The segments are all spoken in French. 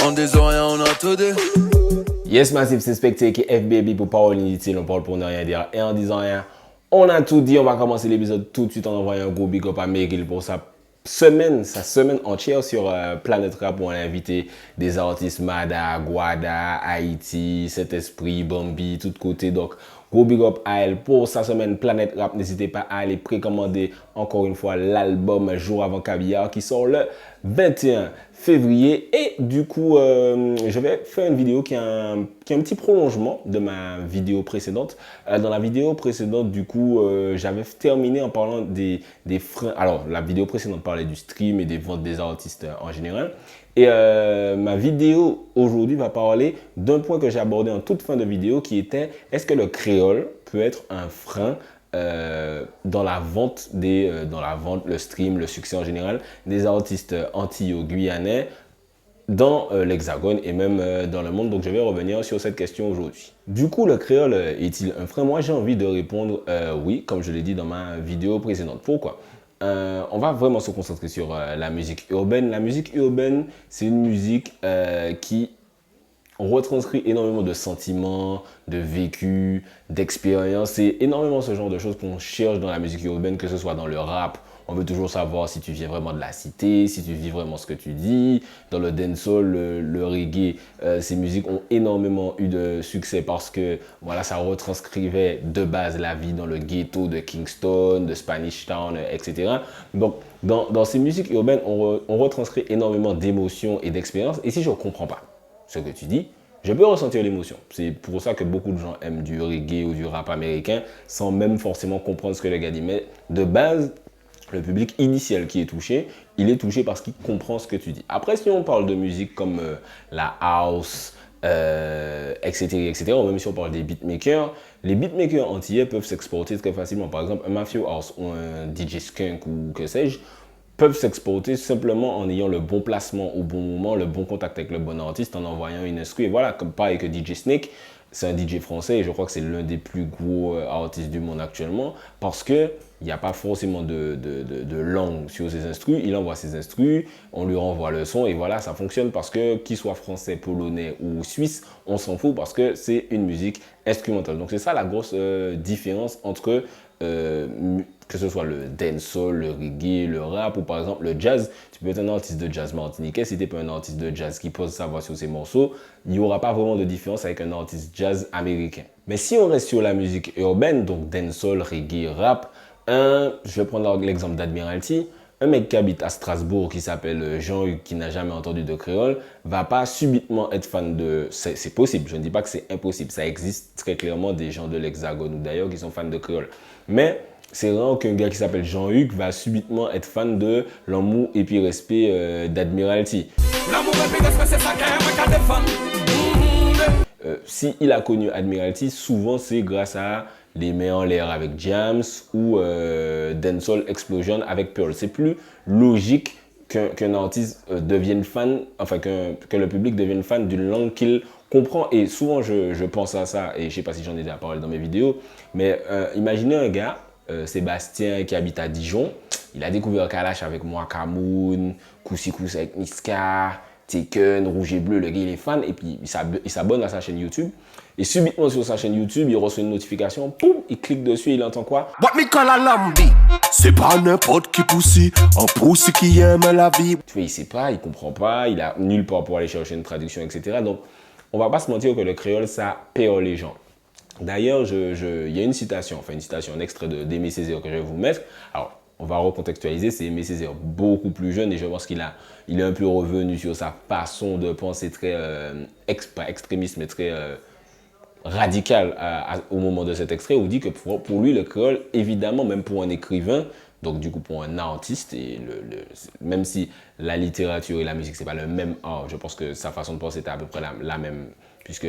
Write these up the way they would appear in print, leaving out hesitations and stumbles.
On des oreilles, on a tout dit. Yes Massive, c'est Spectre qui est FBB pour parole inutile, on parle pour ne rien dire. Et en disant rien, on a tout dit, on va commencer l'épisode tout de suite en envoyant un gros big up à Meryl pour sa semaine entière sur Planète Rap où on a invité des artistes Mada, Guada, Haïti, Saint-Esprit, Bambi, tout côté. Donc, gros big up à elle pour sa semaine Planète Rap. N'hésitez pas à aller précommander encore une fois l'album Jour avant Caviar qui sort le 21 février. Et du coup, je vais faire une vidéo qui a un petit prolongement de ma vidéo précédente. Dans la vidéo précédente, du coup, j'avais terminé en parlant des freins. Alors, la vidéo précédente parlait du stream et des ventes des artistes en général. Et ma vidéo aujourd'hui va parler d'un point que j'ai abordé en toute fin de vidéo qui était: est-ce que le créole peut être un frein dans la vente, le stream, le succès en général des artistes antillais-guyanais dans l'Hexagone et même dans le monde. Donc je vais revenir sur cette question aujourd'hui. Du coup, le créole est-il un frein? Moi j'ai envie de répondre oui, comme je l'ai dit dans ma vidéo précédente. Pourquoi? On va vraiment se concentrer sur la musique urbaine. La musique urbaine, c'est une musique qui retranscrit énormément de sentiments, de vécu, d'expériences. C'est énormément ce genre de choses qu'on cherche dans la musique urbaine, que ce soit dans le rap. On veut toujours savoir si tu viens vraiment de la cité, si tu vis vraiment ce que tu dis. Dans le dancehall, le reggae, ces musiques ont énormément eu de succès parce que voilà, ça retranscrivait de base la vie dans le ghetto de Kingston, de Spanish Town, etc. Donc, dans ces musiques urbaines, on retranscrit énormément d'émotions et d'expériences. Et si je ne comprends pas ce que tu dis, je peux ressentir l'émotion. C'est pour ça que beaucoup de gens aiment du reggae ou du rap américain sans même forcément comprendre ce que le gars dit. Mais de base, le public initial qui est touché, il est touché parce qu'il comprend ce que tu dis. Après, si on parle de musique comme la house, etc., ou même si on parle des beatmakers, les beatmakers antillais peuvent s'exporter très facilement. Par exemple, un Mafia House ou un DJ Skunk ou que sais-je, peuvent s'exporter simplement en ayant le bon placement au bon moment, le bon contact avec le bon artiste, en envoyant une instru. Et voilà, comme pareil que DJ Snake, c'est un DJ français et je crois que c'est l'un des plus gros artistes du monde actuellement parce que il n'y a pas forcément de langue sur ses instrus. Il envoie ses instrus, on lui renvoie le son et voilà, ça fonctionne parce que qu'il soit français, polonais ou suisse, on s'en fout parce que c'est une musique instrumentale. Donc c'est ça la grosse différence entre que ce soit le dancehall, le reggae, le rap ou par exemple le jazz. Tu peux être un artiste de jazz martiniquais, si tu n'es pas un artiste de jazz qui pose sa voix sur ses morceaux, il n'y aura pas vraiment de différence avec un artiste jazz américain. Mais si on reste sur la musique urbaine, donc dancehall, reggae, rap, je vais prendre l'exemple d'Admiralty. Un mec qui habite à Strasbourg qui s'appelle Jean-Hugues, qui n'a jamais entendu de créole, va pas subitement être fan de... C'est possible, je ne dis pas que c'est impossible. Ça existe très clairement des gens de l'Hexagone ou d'ailleurs qui sont fans de créole. Mais c'est rare qu'un gars qui s'appelle Jean-Hugues va subitement être fan de L'amour et puis respect d'Admiralty. L'amour et puis respect, c'est ça qu'un défend. Si il a connu Admiralty, souvent c'est grâce à Les Mains en l'air avec Jams ou Dancehall Explosion avec Pearl. C'est plus logique qu'un artiste devienne fan, enfin que le public devienne fan d'une langue qu'il comprend. Et souvent je pense à ça, et je ne sais pas si j'en ai déjà parlé dans mes vidéos, mais imaginez un gars, Sébastien, qui habite à Dijon, il a découvert Kalash avec moi, Kamoun, Koussi Kous avec Niska, Taken, Rouge et Bleu, le gars il est fan et puis il s'abonne à sa chaîne YouTube. Et subitement sur sa chaîne YouTube, il reçoit une notification, poum, il clique dessus et il entend quoi? What me call a lambi? C'est pas n'importe qui poussi, un poussi qui aime la vie. Tu vois, il sait pas, il comprend pas, il a nulle part pour aller chercher une traduction, etc. Donc, on va pas se mentir que le créole, ça perd les gens. D'ailleurs, il y a une citation, un extrait d'Aimé Césaire que je vais vous mettre. Alors, on va recontextualiser, c'est Aimé Césaire beaucoup plus jeune et je pense qu'il est un peu revenu sur sa façon de penser très pas extrémiste, mais très radical au moment de cet extrait, où il dit que pour lui, le créole, évidemment, même pour un écrivain, donc du coup pour un artiste, et même si la littérature et la musique, c'est pas le même art, je pense que sa façon de penser était à peu près la même, puisque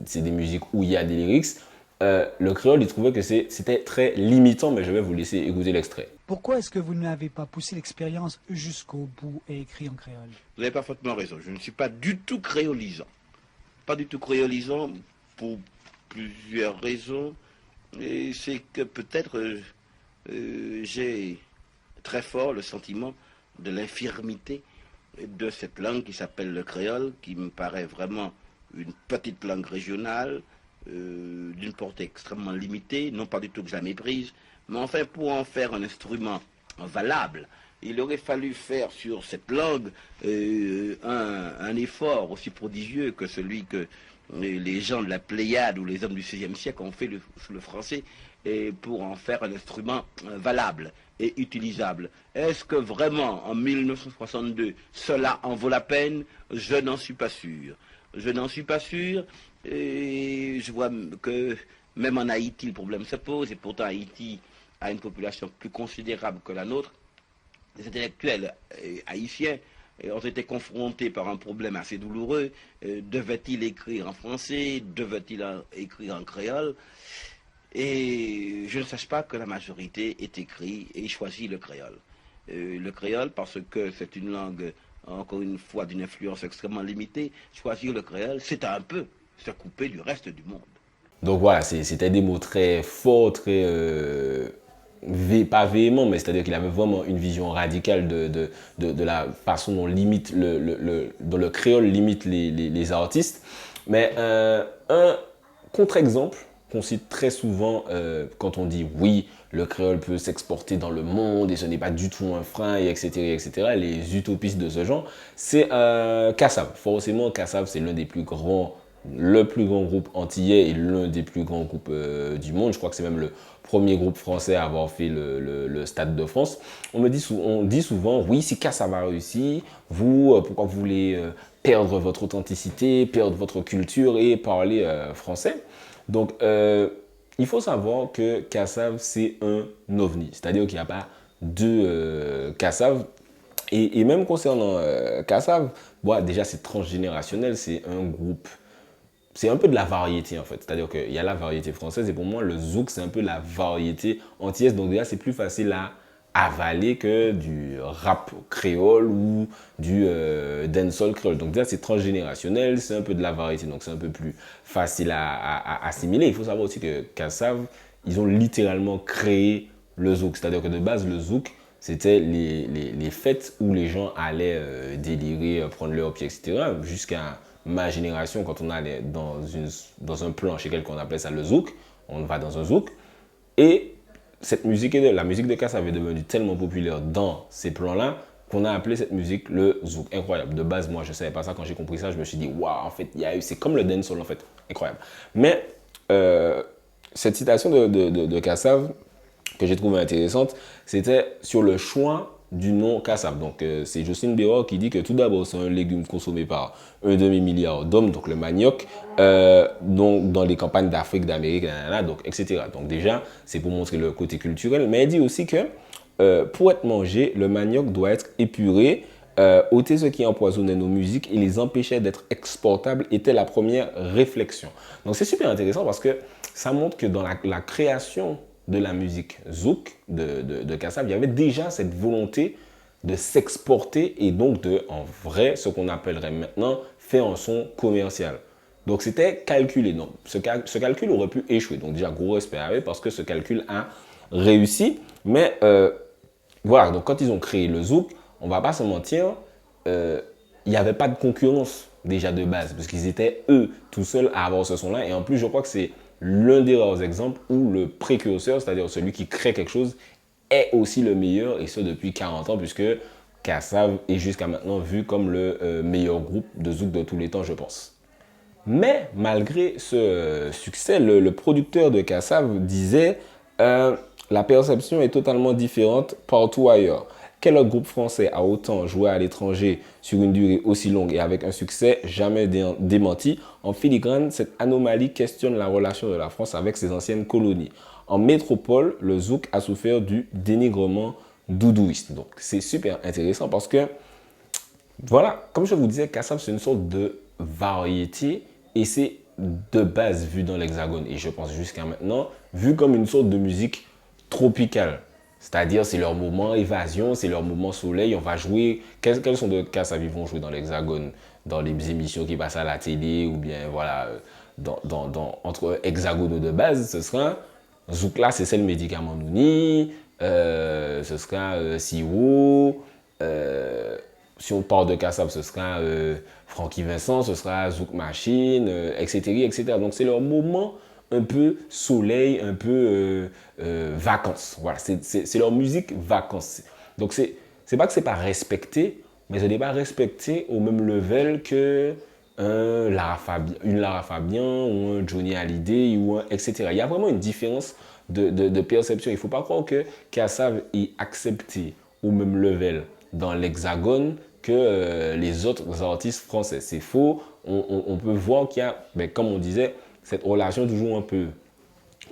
c'est des musiques où il y a des lyrics. Le créole, il trouvait que c'était très limitant, mais je vais vous laisser écouter l'extrait. Pourquoi est-ce que vous n'avez pas poussé l'expérience jusqu'au bout et écrit en créole? Vous avez parfaitement raison. Je ne suis pas du tout créolisant. Pas du tout créolisant pour plusieurs raisons. Et c'est que peut-être j'ai très fort le sentiment de l'infirmité de cette langue qui s'appelle le créole, qui me paraît vraiment une petite langue régionale, d'une portée extrêmement limitée, non pas du tout que je la méprise, mais enfin pour en faire un instrument valable, il aurait fallu faire sur cette langue un effort aussi prodigieux que celui que les gens de la Pléiade ou les hommes du XVIe siècle ont fait sur le français, et pour en faire un instrument valable et utilisable. Est-ce que vraiment en 1962 cela en vaut la peine? Je n'en suis pas sûr. Je n'en suis pas sûr, et je vois que même en Haïti le problème se pose, et pourtant Haïti a une population plus considérable que la nôtre. Les intellectuels haïtiens ont été confrontés par un problème assez douloureux. Devait-il écrire en français? Devait-il écrire en créole? Et je ne sache pas que la majorité ait écrit et choisi le créole. Le créole parce que c'est une langue, encore une fois, d'une influence extrêmement limitée. Choisir le créole, c'est un peu se couper du reste du monde. Donc voilà, c'était des mots très forts, très... pas véhément, mais c'est-à-dire qu'il avait vraiment une vision radicale de la façon dont, dont le créole limite les artistes. Mais un contre-exemple qu'on cite très souvent quand on dit oui, le créole peut s'exporter dans le monde et ce n'est pas du tout un frein, et etc., etc., les utopistes de ce genre, c'est Kassav. Forcément, Kassav, c'est le plus grand groupe antillais et l'un des plus grands groupes du monde. Je crois que c'est même le premier groupe français à avoir fait le Stade de France. On dit souvent, oui, si Kassav a réussi, pourquoi vous voulez perdre votre authenticité, perdre votre culture et parler français? Donc, il faut savoir que Kassav, c'est un ovni. C'est-à-dire qu'il n'y a pas deux Kassav. Et même concernant Kassav, déjà, c'est transgénérationnel. C'est un groupe... C'est un peu de la variété, en fait. C'est-à-dire qu'il y a la variété française. Et pour moi, le zouk, c'est un peu la variété antillaise. Donc déjà, c'est plus facile à avaler que du rap créole ou du dancehall créole. Donc déjà, c'est transgénérationnel, c'est un peu de la variété, donc c'est un peu plus facile à assimiler. Il faut savoir aussi que Kassav, ils ont littéralement créé le zouk. C'est-à-dire que de base, le zouk, c'était les fêtes où les gens allaient délirer, prendre leur pied, etc. Jusqu'à ma génération, quand on allait dans un plan chez quelqu'un, on appelait ça le zouk. On va dans un zouk. Et cette musique, la musique de Kassav est devenue tellement populaire dans ces plans-là qu'on a appelé cette musique le zouk. Incroyable. De base, moi, je ne savais pas ça. Quand j'ai compris ça, je me suis dit, waouh, en fait, c'est comme le dancehall, en fait. Incroyable. Mais cette citation de Kassav que j'ai trouvée intéressante, c'était sur le choix du nom Kassav. Donc, c'est Jocelyne Béraud qui dit que tout d'abord, c'est un légume consommé par 1,5 milliard d'hommes, donc le manioc, donc dans les campagnes d'Afrique, d'Amérique, donc, etc. Donc, déjà, c'est pour montrer le côté culturel. Mais elle dit aussi que pour être mangé, le manioc doit être épuré, ôter ce qui empoisonnait nos musiques et les empêchait d'être exportables était la première réflexion. Donc, c'est super intéressant parce que ça montre que dans la création de la musique zouk de Kassav, il y avait déjà cette volonté de s'exporter et donc de, en vrai, ce qu'on appellerait maintenant, faire un son commercial. Donc c'était calculé. Donc ce calcul aurait pu échouer. Donc déjà, gros respect à eux parce que ce calcul a réussi. Mais voilà, donc quand ils ont créé le zouk, on va pas se mentir, il n'y avait pas de concurrence déjà de base parce qu'ils étaient eux tout seuls à avoir ce son-là. Et en plus, je crois que c'est l'un des rares exemples où le précurseur, c'est-à-dire celui qui crée quelque chose, est aussi le meilleur, et ce depuis 40 ans, puisque Kassav est jusqu'à maintenant vu comme le meilleur groupe de zouk de tous les temps, je pense. Mais malgré ce succès, le producteur de Kassav disait la perception est totalement différente partout ailleurs. Quel autre groupe français a autant joué à l'étranger sur une durée aussi longue et avec un succès jamais démenti? En filigrane, cette anomalie questionne la relation de la France avec ses anciennes colonies. En métropole, le zouk a souffert du dénigrement doudouiste. Donc, c'est super intéressant parce que, voilà, comme je vous disais, Kassav, c'est une sorte de variété et c'est de base vu dans l'Hexagone. Et je pense jusqu'à maintenant, vu comme une sorte de musique tropicale. C'est-à-dire, c'est leur moment évasion, c'est leur moment soleil. On va jouer. Quels sont de Kassav ils vont jouer dans l'Hexagone, dans les émissions qui passent à la télé ou bien, voilà, entre hexagonaux de base, ce sera Zoukla, c'est celle médicament Nouni, ce sera Siwo, si on parle de Kassav, ce sera Francky Vincent, ce sera Zouk Machine, etc., etc. Donc c'est leur moment un peu soleil, un peu vacances. Voilà, c'est leur musique vacances. Donc c'est pas que c'est pas respecté, mais ce n'est pas respecté au même level que une Lara Fabian ou un Johnny Hallyday ou etc. Il y a vraiment une différence de perception. Il ne faut pas croire que Kassav est accepté au même level dans l'Hexagone que les autres artistes français. C'est faux. On peut voir qu'il y a, comme on disait, cette relation toujours un peu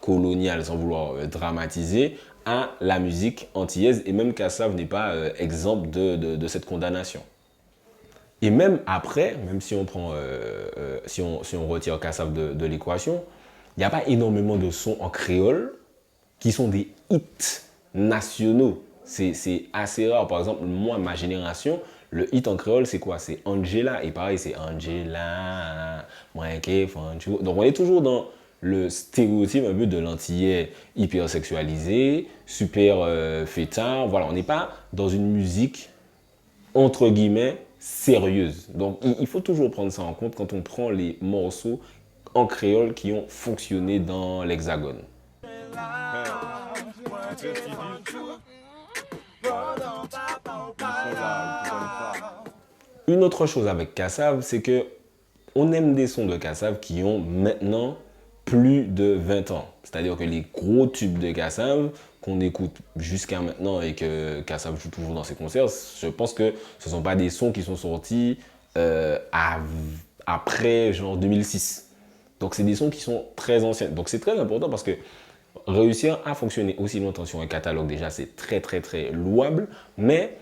coloniale, sans vouloir dramatiser, à la musique antillaise. Et même Kassav n'est pas exempt de cette condamnation. Et même après, même si on prend, si on retire Kassav de l'équation, il n'y a pas énormément de sons en créole qui sont des hits nationaux. C'est assez rare. Par exemple, moi, ma génération, le hit en créole, c'est quoi? C'est Angela. Et pareil, c'est Angela, moi, donc on est toujours dans le stéréotype un peu de l'antillais hyper sexualisé, super fêtard. Voilà, on n'est pas dans une musique, entre guillemets, sérieuse. Donc, il faut toujours prendre ça en compte quand on prend les morceaux en créole qui ont fonctionné dans l'Hexagone. Une autre chose avec Kassav, c'est que on aime des sons de Kassav qui ont maintenant plus de 20 ans. C'est-à-dire que les gros tubes de Kassav qu'on écoute jusqu'à maintenant et que Kassav joue toujours dans ses concerts, je pense que ce ne sont pas des sons qui sont sortis après genre 2006. Donc c'est des sons qui sont très anciens. Donc c'est très important parce que réussir à fonctionner aussi longtemps sur un catalogue, déjà c'est très très très louable, mais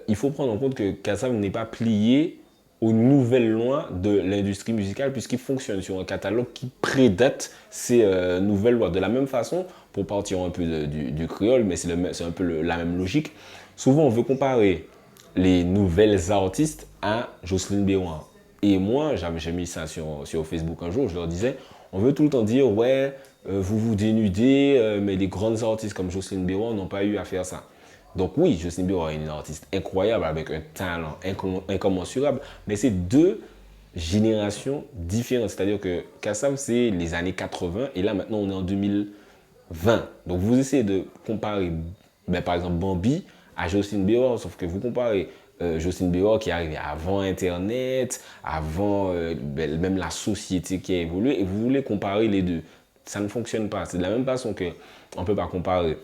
il faut prendre en compte que Kassav n'est pas plié aux nouvelles lois de l'industrie musicale puisqu'il fonctionne sur un catalogue qui prédate ces nouvelles lois. De la même façon, pour partir un peu du créole, mais c'est un peu la même logique, souvent on veut comparer les nouvelles artistes à Jocelyne Béroin. Et moi, j'ai mis ça sur Facebook un jour, je leur disais, on veut tout le temps dire, ouais, vous vous dénudez, mais les grandes artistes comme Jocelyne Béroin n'ont pas eu à faire ça. Donc oui, Jocelyne Béroin est une artiste incroyable avec un talent incommensurable, mais c'est deux générations différentes. C'est-à-dire que Kassav, c'est les années 80 et là maintenant on est en 2020. Donc vous essayez de comparer par exemple Bambi à Jocelyne Béroin, sauf que vous comparez Jocelyne Béroin qui est arrivée avant Internet, avant même la société qui a évolué et vous voulez comparer les deux. Ça ne fonctionne pas. C'est de la même façon qu'on ne peut pas comparer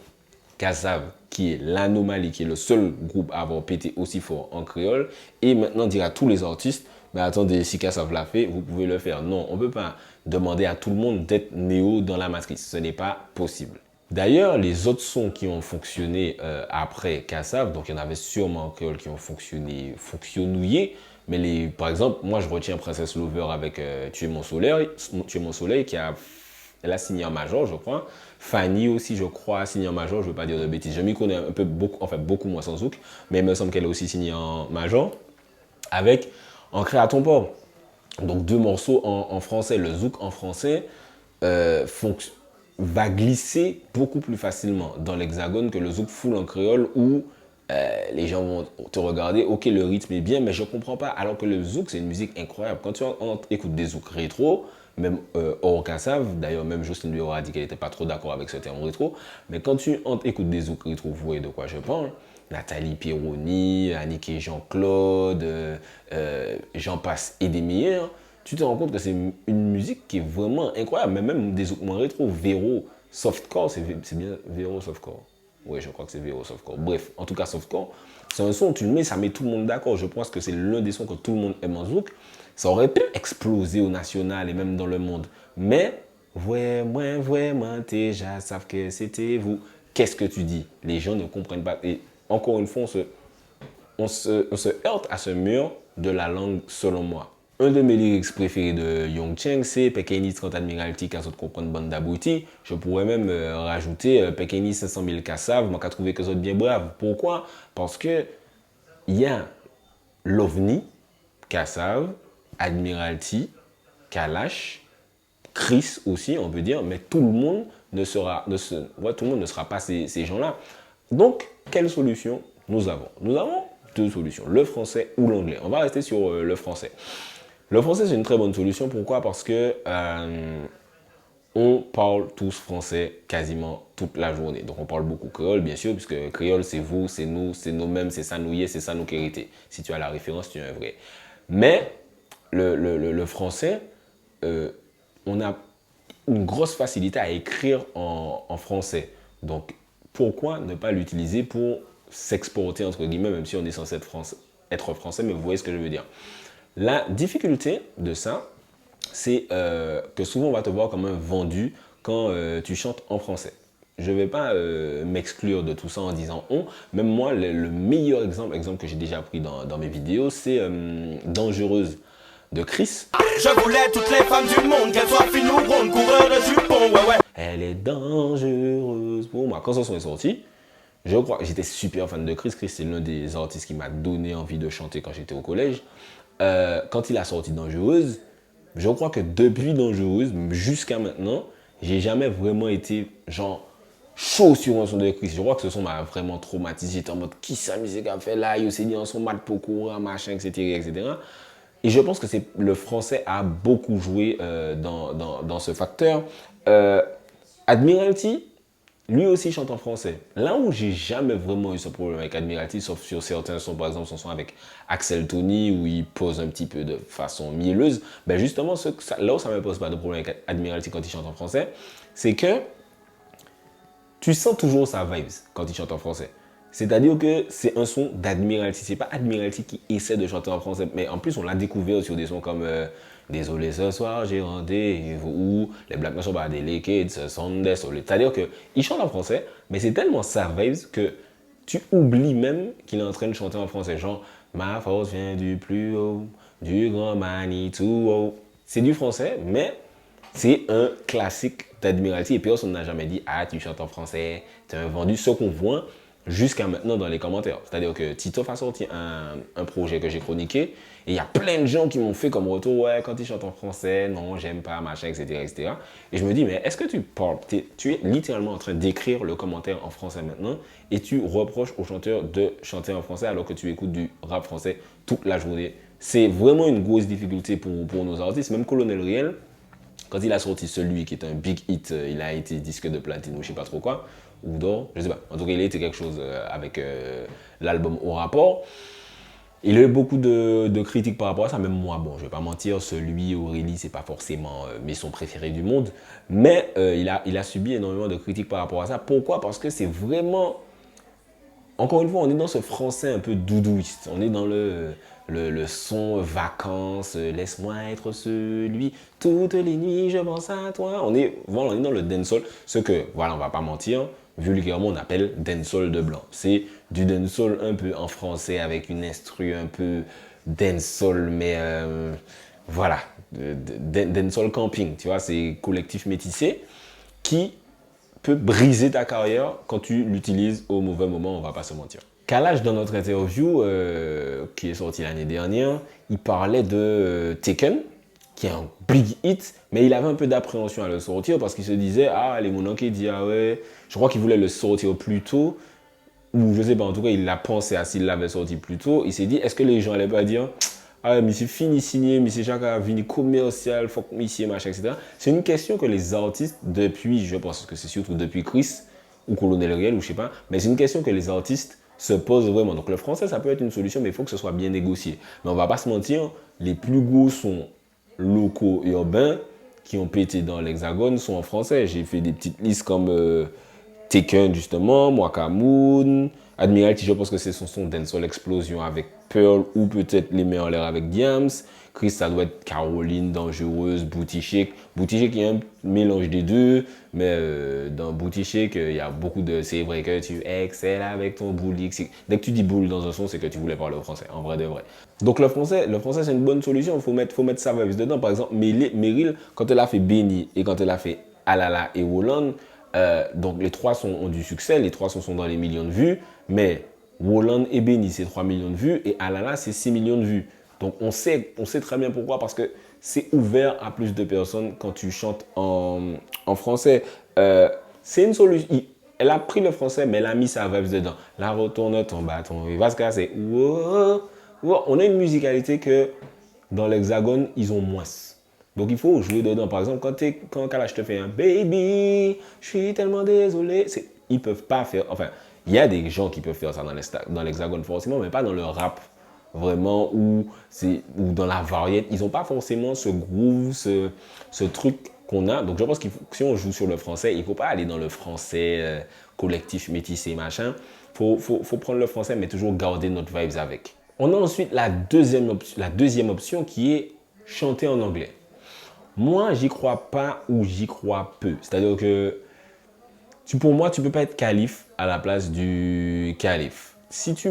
Kassav, qui est l'anomalie, qui est le seul groupe à avoir pété aussi fort en créole, et maintenant dire à tous les artistes, mais attendez, si Kassav l'a fait, vous pouvez le faire. Non, on ne peut pas demander à tout le monde d'être néo dans la matrice. Ce n'est pas possible. D'ailleurs, les autres sons qui ont fonctionné après Kassav, donc il y en avait sûrement en créole qui ont fonctionnouillé, mais par exemple, moi je retiens Princess Lover avec Tu es mon soleil, elle a signé en major, je crois. Fanny aussi, je crois, a signé en major, je ne veux pas dire de bêtises. Je m'y connais un peu, beaucoup moins sans zouk, mais il me semble qu'elle a aussi signé en major avec Ancré à ton port. Donc deux morceaux en français. Le zouk en français va glisser beaucoup plus facilement dans l'hexagone que le zouk full en créole où les gens vont te regarder, ok le rythme est bien, mais je ne comprends pas. Alors que le zouk c'est une musique incroyable. Quand tu écoutes des zouks rétro, même hors Kassav, d'ailleurs même Jocelyne Béroin a dit qu'elle n'était pas trop d'accord avec ce terme rétro, mais quand tu écoutes des zouks rétro, vous voyez de quoi je parle. Nathalie Pironi, Annick et Jean-Claude, j'en passe et des meilleurs, tu te rends compte que c'est une musique qui est vraiment incroyable, mais même des zouks moins rétro, Véro, Softcore, c'est bien Véro Softcore. Oui, je crois que c'est Véro Softcore. Bref, en tout cas Softcore, c'est un son, tu le mets, ça met tout le monde d'accord. Je pense que c'est l'un des sons que tout le monde aime en zouk. Ça aurait pu exploser au national et même dans le monde. Mais, vraiment, déjà, savent que c'était vous. Qu'est-ce que tu dis? Les gens ne comprennent pas. Et encore une fois, on se heurte à ce mur de la langue, selon moi. Un de mes lyrics préférés de Young Cheng, c'est Pekenis quand Admiralty, qu'à comprendre bande d'abouti. Je pourrais même rajouter Pekenis 500 000 Kassav, moi qui a trouvé que ça bien brave. Pourquoi? Parce que il y a l'OVNI, Kassav, Admiralty, Kalash, Chris aussi, on peut dire, mais tout le monde ne sera pas ces gens-là. Donc, quelle solution nous avons? Nous avons deux solutions, le français ou l'anglais. On va rester sur le français. Le français, c'est une très bonne solution. Pourquoi? Parce que on parle tous français quasiment toute la journée. Donc, on parle beaucoup créole, bien sûr, puisque créole, c'est vous, c'est nous-mêmes, c'est ça nous y est, c'est ça nous qui hérité. Si tu as la référence, tu es un vrai. Mais le français, on a une grosse facilité à écrire en français. Donc, pourquoi ne pas l'utiliser pour s'exporter, entre guillemets, même si on est censé être français, mais vous voyez ce que je veux dire. La difficulté de ça, c'est que souvent on va te voir comme un vendu quand tu chantes en français. Je ne vais pas m'exclure de tout ça en disant on. Même moi, le meilleur exemple que j'ai déjà pris dans mes vidéos, c'est Dangereuse de Chris. Je voulais toutes les femmes du monde, qu'elles soient fines ou rondes, coureurs de jupons, ouais ouais. Elle est dangereuse pour moi. Quand ce son est sorti, je crois que j'étais super fan de Chris. Chris, c'est l'un des artistes qui m'a donné envie de chanter quand j'étais au collège. Quand il a sorti Dangereuse, je crois que depuis Dangereuse jusqu'à maintenant, j'ai jamais vraiment été genre chaud sur un son de Chris. Je crois que ce son m'a vraiment traumatisé. J'étais en mode qui ça musique a fait là, il s'est dit en son mat pour courir, machin, etc. Et je pense que le français a beaucoup joué dans ce facteur. Admiralty, lui aussi chante en français. Là où j'ai jamais vraiment eu ce problème avec Admiralty, sauf sur certains sons, par exemple son son avec Axel Tony, où il pose un petit peu de façon mielleuse, ben justement, là où ça ne me pose pas de problème avec Admiralty quand il chante en français, c'est que tu sens toujours sa vibes quand il chante en français. C'est-à-dire que c'est un son d'Admiralty. C'est pas Admiralty qui essaie de chanter en français, mais en plus on l'a découvert sur des sons comme Désolé ce soir j'ai rendez-vous ou Les Black Men sont pas délicats, ce sont des sols. C'est-à-dire qu'il chante en français, mais c'est tellement sa vibes que tu oublies même qu'il est en train de chanter en français. Genre ma force vient du plus haut, du grand Manitou. C'est du français, mais c'est un classique d'Admiralty et personne n'a jamais dit ah tu chantes en français, t'es un vendu. Ce qu'on voit jusqu'à maintenant dans les commentaires. C'est-à-dire que Titoff a sorti un projet que j'ai chroniqué et il y a plein de gens qui m'ont fait comme retour ouais quand il chante en français, non j'aime pas, machin, etc. Et je me dis mais est-ce que tu es littéralement en train d'écrire le commentaire en français maintenant et tu reproches aux chanteurs de chanter en français alors que tu écoutes du rap français toute la journée? C'est vraiment une grosse difficulté pour nos artistes. Même Colonel Riel, quand il a sorti celui qui est un big hit, il a été disque de platine ou je sais pas trop quoi, ou d'or, je sais pas. En tout cas, il a été quelque chose avec l'album Au Rapport. Il a eu beaucoup de critiques par rapport à ça, même moi, bon, je vais pas mentir, celui Aurélie, c'est pas forcément mes sons préférés du monde, mais il a subi énormément de critiques par rapport à ça. Pourquoi? Parce que c'est vraiment, encore une fois, on est dans ce français un peu doudouiste, on est dans le son vacances, laisse-moi être celui, toutes les nuits je pense à toi. On est dans le dancehall, ce que, voilà, on va pas mentir, vulgairement on appelle dancehall de blanc. C'est du dancehall un peu en français avec une instru un peu dancehall, mais voilà, dancehall camping, tu vois, c'est collectif métissé qui peut briser ta carrière quand tu l'utilises au mauvais moment, on va pas se mentir. Kalash, dans notre interview qui est sortie l'année dernière, il parlait de Taken, qui est un big hit, mais il avait un peu d'appréhension à le sortir parce qu'il se disait, ah, les mounons qui disent, ah ouais, je crois qu'il voulait le sortir plus tôt, ou je sais pas, en tout cas, il l'a pensé à s'il l'avait sorti plus tôt. Il s'est dit, est-ce que les gens allaient pas dire, ah, mais c'est fini signé, mais c'est chacun venu commercial, faut que monsieur, machin, etc. C'est une question que les artistes, depuis, je pense que c'est surtout depuis Chris, ou Colonel Riel, ou je sais pas, mais c'est une question que les artistes se pose vraiment. Donc le français, ça peut être une solution, mais il faut que ce soit bien négocié. Mais on va pas se mentir, les plus gros sons locaux urbains qui ont pété dans l'Hexagone sont en français. J'ai fait des petites listes comme Taken, justement, Mwakamoun, Admiralty, je pense que c'est son son Dancehall Explosion avec Pearl ou peut-être Les Mains en l'air avec Diams. Chris, ça doit être Caroline, Dangereuse, Booty Shake. Booty Shake, il y a un mélange des deux, mais dans Booty Shake, il y a beaucoup de c'est vrai que tu excelles avec ton boule. Dès que tu dis boule dans un son, c'est que tu voulais parler au français, en vrai de vrai. Donc le français c'est une bonne solution, il faut mettre sa vibes dedans. Par exemple, Meryl, quand elle a fait Benny et quand elle a fait Alala et Roland, donc les trois sons ont du succès, les trois sons sont dans les millions de vues, mais Roland et Benny, c'est 3 millions de vues et Alala, c'est 6 millions de vues. Donc on sait très bien pourquoi, parce que c'est ouvert à plus de personnes quand tu chantes en français. C'est une solution. Elle a pris le français, mais elle a mis sa vibes dedans. La retourne ton bâton, il va se casser. Wow, wow. On a une musicalité que dans l'Hexagone, ils ont moins. Donc il faut jouer dedans. Par exemple, quand Kalash te fait un baby, je suis tellement désolé, ils peuvent pas faire. Enfin, il y a des gens qui peuvent faire ça dans l'Hexagone forcément, mais pas dans le rap vraiment ou dans la variété. Ils n'ont pas forcément ce groove, ce truc qu'on a. Donc je pense que si on joue sur le français, il ne faut pas aller dans le français collectif, métissé, machin. Faut prendre le français, mais toujours garder notre vibes avec. On a ensuite la deuxième option qui est chanter en anglais. Moi, j'y crois pas ou j'y crois peu. C'est-à-dire que pour moi, tu ne peux pas être calife à la place du calife. Si tu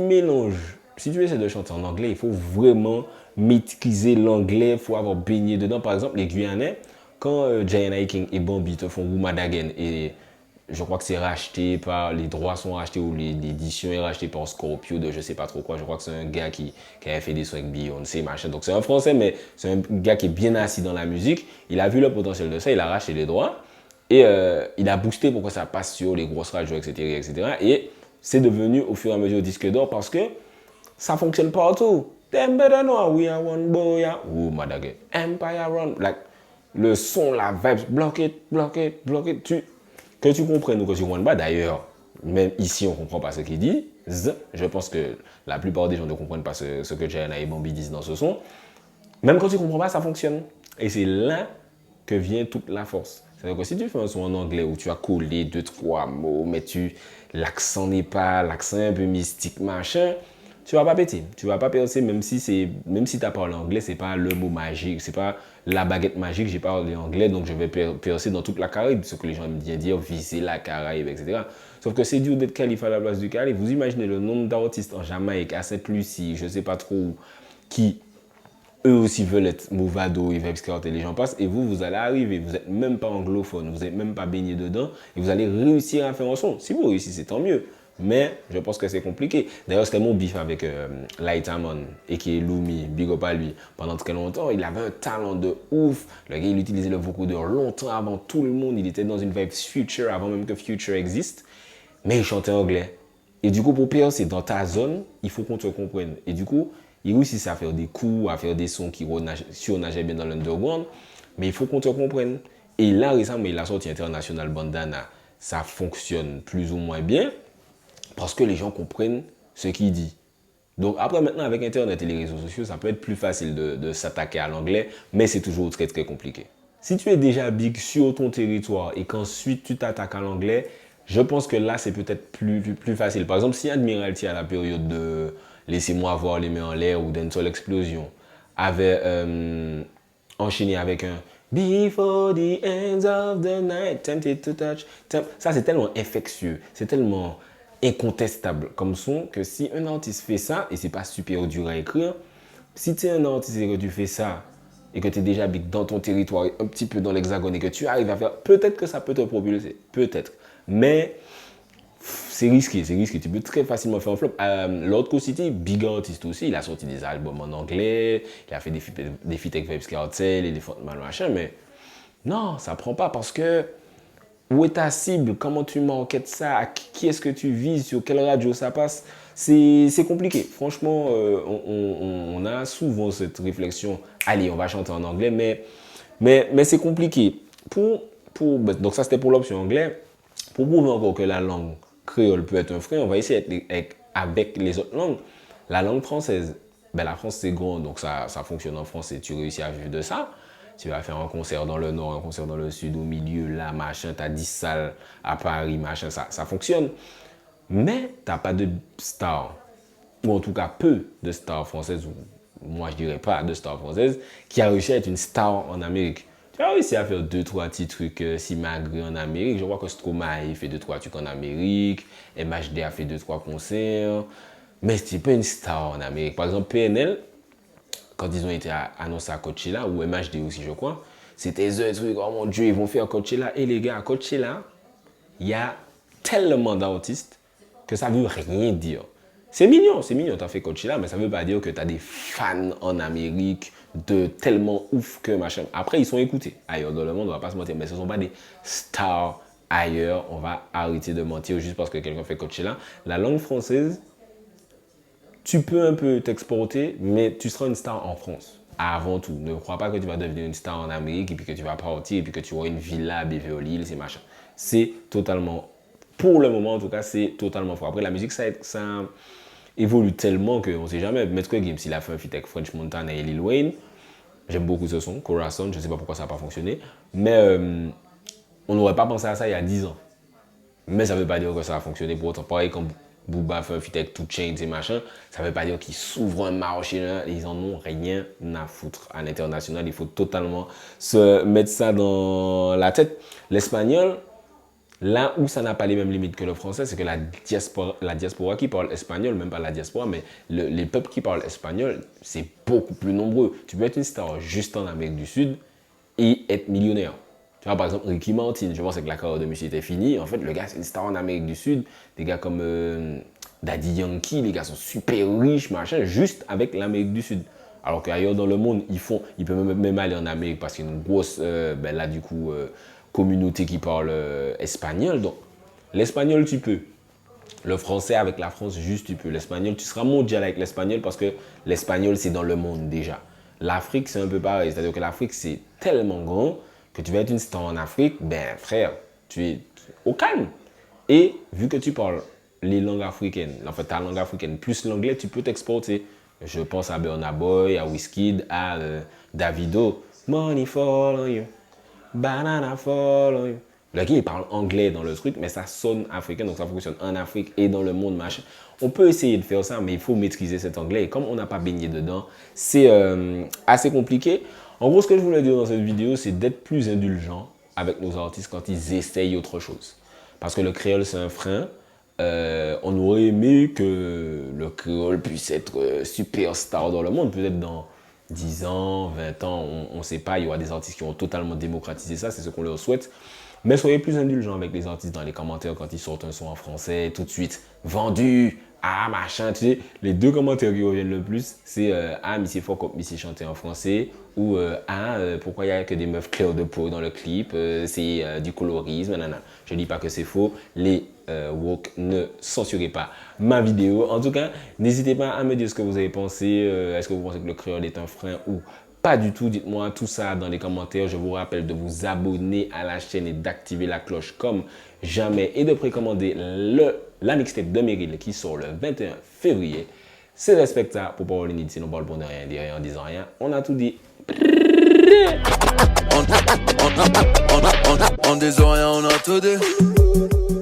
essaies de chanter en anglais, il faut vraiment maîtriser l'anglais, il faut avoir baigné dedans. Par exemple, les Guyanais, quand J.N.I. King et Bambi te font Woumadagen, et je crois que c'est racheté les droits sont rachetés ou l'édition est rachetée par Scorpio de je sais pas trop quoi. Je crois que c'est un gars qui avait fait des sons avec Beyoncé, machin. Donc c'est un Français, mais c'est un gars qui est bien assis dans la musique. Il a vu le potentiel de ça, il a racheté les droits. Et il a boosté pour que ça passe sur les grosses radios, etc. etc. Et c'est devenu au fur et à mesure disque d'or parce que ça fonctionne partout. Them better know we are one boy. Oh, madage. Empire run. Like, le son, la vibe, block it. Que tu comprennes ou que tu ne comprennes pas, d'ailleurs, même ici, on ne comprend pas ce qu'il dit. Je pense que la plupart des gens ne comprennent pas ce que J.N.I. et Bambi disent dans ce son. Même quand tu ne comprends pas, ça fonctionne. Et c'est là que vient toute la force. C'est-à-dire que si tu fais un son en anglais où tu as collé 2-3 mots, mais l'accent n'est pas, l'accent est un peu mystique, machin, tu vas pas péter. Tu vas pas percer, même si tu as parlé anglais, c'est pas le mot magique, c'est pas la baguette magique, j'ai parlé anglais, donc je vais percer dans toute la Caraïbe, ce que les gens aiment bien dire, viser la Caraïbe, etc. Sauf que c'est dur d'être calife à la place du calife. Vous imaginez le nombre d'artistes en Jamaïque, à Sainte-Lucie, je sais pas trop où, qui eux aussi veulent être Movado, Vybz Kartel, les gens passent, et vous allez arriver, vous n'êtes même pas anglophone, vous n'êtes même pas baigné dedans, et vous allez réussir à faire un son. Si vous réussissez, tant mieux. Mais je pense que c'est compliqué. D'ailleurs, c'était mon bif avec Light Amon, et qui est Lumi, big up à lui. Pendant très longtemps, il avait un talent de ouf. Le gars, il utilisait le vocodeur longtemps avant tout le monde. Il était dans une vibe Future, avant même que Future existe. Mais il chantait anglais. Et du coup, pour percer dans ta zone, il faut qu'on te comprenne. Et du coup, il réussit à faire des coups, à faire des sons qui surnageaient bien dans l'underground. Mais il faut qu'on te comprenne. Et là, récemment, il a sorti International Bandana. Ça fonctionne plus ou moins bien. Parce que les gens comprennent ce qu'il dit. Donc après, maintenant, avec Internet et les réseaux sociaux, ça peut être plus facile de s'attaquer à l'anglais, mais c'est toujours très, très compliqué. Si tu es déjà big sur ton territoire et qu'ensuite tu t'attaques à l'anglais, je pense que là, c'est peut-être plus facile. Par exemple, si Admiralty, à la période de Laissez-moi avoir les mains en l'air ou Dancehall Explosion, avait enchaîné avec un Before the ends of the night, tempted to touch. Ça, c'est tellement infectieux, c'est tellement incontestable comme son que si un artiste fait ça, et c'est pas super dur à écrire, si tu es un artiste et que tu fais ça, et que tu es déjà big dans ton territoire, un petit peu dans l'hexagone, et que tu arrives à faire, peut-être que ça peut te propulser, peut-être. Mais c'est risqué. Tu peux très facilement faire un flop. L'autre City, big artiste aussi, il a sorti des albums en anglais, il a fait des feats avec Vybz Kartel, Elephant Man, machin, mais non, ça prend pas parce que où est ta cible? Comment tu marketes ça? À qui est-ce que tu vises? Sur quelle radio ça passe? C'est compliqué. Franchement, on a souvent cette réflexion. Allez, on va chanter en anglais, mais c'est compliqué. Donc ça, c'était pour l'option anglais. Pour prouver encore que la langue créole peut être un frein, on va essayer avec les autres langues. La langue française, la France, c'est grand, donc ça fonctionne en français. Tu réussis à vivre de ça. Tu vas faire un concert dans le nord, un concert dans le sud, au milieu, là, machin, tu as 10 salles à Paris, machin, ça fonctionne. Mais tu n'as pas de stars, ou en tout cas peu de stars françaises, ou moi je dirais pas de stars françaises, qui a réussi à être une star en Amérique. Tu as réussi à faire 2-3 petits trucs si magrés en Amérique. Je vois que Stromae fait 2-3 trucs en Amérique, MHD a fait 2-3 concerts, mais ce n'est pas une star en Amérique. Par exemple, PNL, quand ils ont été annoncés à Coachella, ou MHD aussi, je crois, c'était The truc, oh mon Dieu, ils vont faire Coachella. Et les gars, à Coachella, il y a tellement d'artistes que ça ne veut rien dire. C'est mignon, tu as fait Coachella, mais ça ne veut pas dire que tu as des fans en Amérique de tellement ouf que machin. Après, ils sont écoutés ailleurs dans le monde, on ne va pas se mentir, mais ce ne sont pas des stars ailleurs. On va arrêter de mentir juste parce que quelqu'un fait Coachella. La langue française, tu peux un peu t'exporter, mais tu seras une star en France. Avant tout, ne crois pas que tu vas devenir une star en Amérique et puis que tu vas partir et puis que tu auras une villa à Beverly Hills et machin. C'est totalement, pour le moment en tout cas, c'est totalement faux. Après, la musique, ça évolue tellement qu'on ne sait jamais. Maître Gims, il a fait un feat avec French Montana et Lil Wayne. J'aime beaucoup ce son, Corazon, je ne sais pas pourquoi ça n'a pas fonctionné. Mais on n'aurait pas pensé à ça il y a 10 ans. Mais ça ne veut pas dire que ça a fonctionné pour autant. Pareil, quand Booba fait un feat avec 2 Chainz et machin, ça ne veut pas dire qu'ils s'ouvrent un marché là. Ils en ont rien à foutre. À l'international, il faut totalement se mettre ça dans la tête. L'espagnol, là où ça n'a pas les mêmes limites que le français, c'est que la diaspora qui parle espagnol, même pas la diaspora, mais les peuples qui parlent espagnol, c'est beaucoup plus nombreux. Tu peux être une star juste en Amérique du Sud et être millionnaire. Tu vois, par exemple, Ricky Martin, je pense que la carrière de monsieur était finie. En fait, le gars, c'est une star en Amérique du Sud. Des gars comme Daddy Yankee, les gars sont super riches, machin, juste avec l'Amérique du Sud. Alors qu'ailleurs dans le monde, ils peuvent même aller en Amérique parce qu'il y a une grosse, communauté qui parle espagnol. Donc, l'espagnol, tu peux. Le français avec la France, juste tu peux. L'espagnol, tu seras mondial avec l'espagnol parce que l'espagnol, c'est dans le monde déjà. L'Afrique, c'est un peu pareil. C'est-à-dire que l'Afrique, c'est tellement grand que tu vas être une star en Afrique, ben frère, tu es au calme. Et vu que tu parles les langues africaines, en fait ta langue africaine plus l'anglais, tu peux t'exporter. Je pense à Burna Boy, à Wizkid, à Davido. Money fall on you, banana fall on you. Le gars, il parle anglais dans le truc, mais ça sonne africain, donc ça fonctionne en Afrique et dans le monde, machin. On peut essayer de faire ça, mais il faut maîtriser cet anglais. Et comme on n'a pas baigné dedans, c'est assez compliqué. En gros, ce que je voulais dire dans cette vidéo, c'est d'être plus indulgent avec nos artistes quand ils essayent autre chose. Parce que le créole, c'est un frein. On aurait aimé que le créole puisse être superstar dans le monde. Peut-être dans 10 ans, 20 ans, on ne sait pas. Il y aura des artistes qui ont totalement démocratisé ça. C'est ce qu'on leur souhaite. Mais soyez plus indulgents avec les artistes dans les commentaires quand ils sortent un son en français. Tout de suite, vendu, ah machin, tu sais. Les 2 commentaires qui reviennent le plus, c'est ah, Missy fort comme Missy chantait en français. Ou pourquoi il n'y a que des meufs claires de peau dans le clip, c'est du colorisme, nanana. Je ne dis pas que c'est faux. Les woke, ne censurez pas ma vidéo. En tout cas, n'hésitez pas à me dire ce que vous avez pensé. Est-ce que vous pensez que le créole est un frein ou pas du tout? Dites-moi tout ça dans les commentaires. Je vous rappelle de vous abonner à la chaîne et d'activer la cloche comme jamais et de précommander la mixtape de Meryl qui sort le 21 février. C'est respectable pour Parole Inedit, sinon on parle pour ne rien dire et en disant rien. On a tout dit. On disant rien, on a tout dit.